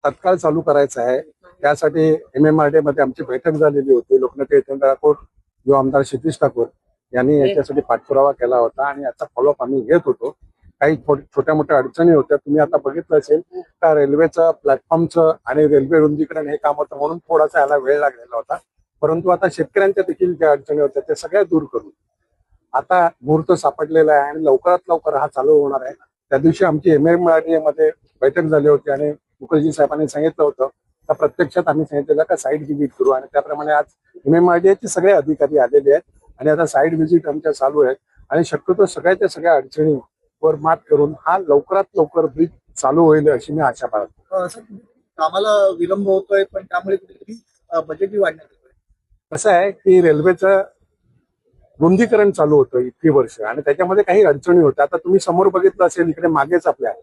तत्काळ चालू करायचं आहे। त्यासाठी MMRDA मध्ये आमची बैठक झालेली होती। लोकनेते यतींद्र ठाकूर व आमदार क्षितिज ठाकूर यांनी याच्यासाठी पाठपुरावा केला होता आणि याचा फॉलोअप आम्ही घेत होतो। काही छोट्या मोठ्या अडचणी होत्या। तुम्ही आता बघितलं असेल का रेल्वेचं प्लॅटफॉर्मचं आणि रेल्वे रुंदीकरण हे काम होतं म्हणून थोडासा याला वेळ लागलेला होता। परंतु आता शेतकऱ्यांच्या देखील ज्या अडचणी होत्या त्या सगळ्या दूर करून आता मुहूर्त सापडलेला आहे आणि लवकरात लवकर हा चालू होणार आहे। त्या दिवशी आमची MMRDA मध्ये बैठक झाली होती आणि मुखर्जी साहेबांनी सांगितलं होतं का प्रत्यक्षात आम्ही सांगितलेलं का साईट व्हिजिट करू आणि त्याप्रमाणे आज MMRDA चे सगळे अधिकारी आलेले आहेत आणि आता साईट व्हिजिट आमच्या चालू आहेत आणि शक्यतो सगळ्याच्या सगळ्या अडचणीवर मात करून हा लवकरात लवकर ब्रिज चालू होईल अशी मी आशा बाळगतो। कामाला विलंब होतोय पण त्यामुळे कुठेतरी बजेटही वाढण्यात येतोय। कसं आहे की रेल्वेचं रुंदीकरण चालू होतं इतकी वर्ष आणि त्याच्यामध्ये काही अडचणी होत्या। आता तुम्ही समोर बघितलं असेल इकडे मागेच आपल्या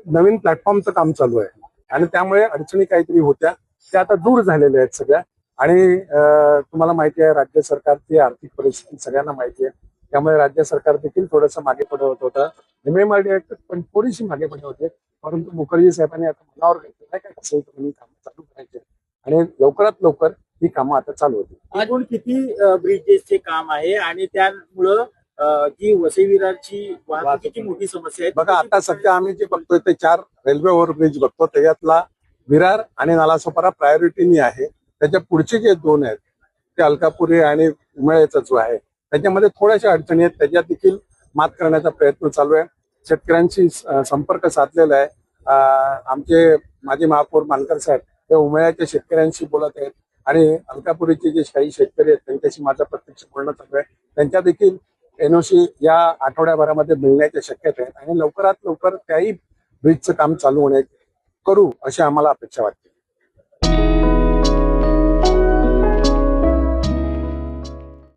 नवीन प्लॅटफॉर्मचं काम चालू आहे आणि त्यामुळे अडचणी काहीतरी होत्या त्या आता दूर झालेल्या आहेत सगळ्या। आणि तुम्हाला माहिती आहे राज्य सरकारची आर्थिक परिस्थिती सगळ्यांना माहिती आहे, त्यामुळे राज्य सरकार देखील थोडंसं मागे पडत होतं। MMRDA पण थोडीशी मागे पडत होते, परंतु मुखर्जी साहेबांनी आता मनावर घेतलं काय कसं काम चालू करायचे आणि लवकरात लवकर ही कामं आता चालू होती। एकूण किती ब्रिजेसचे काम आहे आणि त्यामुळं जी वसई विरारची वाहतुकीची मोठी समस्या आहे बघा आता सध्या आम्ही जे बघतोय ते 4 रेल्वे ओव्हरब्रिज बघतो, त्याच्यातला विरार आणि नालासोपारा प्रायोरिटीनी आहे। त्याच्या पुढचे जे 2 आहेत ते अलकापुरी आणि उमळ्याचा जो आहे त्याच्यामध्ये थोड्याशा अडचणी आहेत, त्याच्यात देखील मात करण्याचा प्रयत्न चालू आहे। शेतकऱ्यांशी संपर्क साधलेला आहे। आमचे माजी महापौर मानकर साहेब हे उमळ्याच्या शेतकऱ्यांशी बोलत आहेत आणि अलकापुरीचे जे काही शेतकरी आहेत त्यांच्याशी माझं प्रत्यक्ष बोलणं चालू आहे। त्यांच्या देखील NOC या आठवड्याभरामध्ये मिळण्याच्या शक्यता आहेत आणि लवकरात लवकर त्याही ब्रिजचं काम चालू होणे करू अशी आम्हाला अपेक्षा वाटते।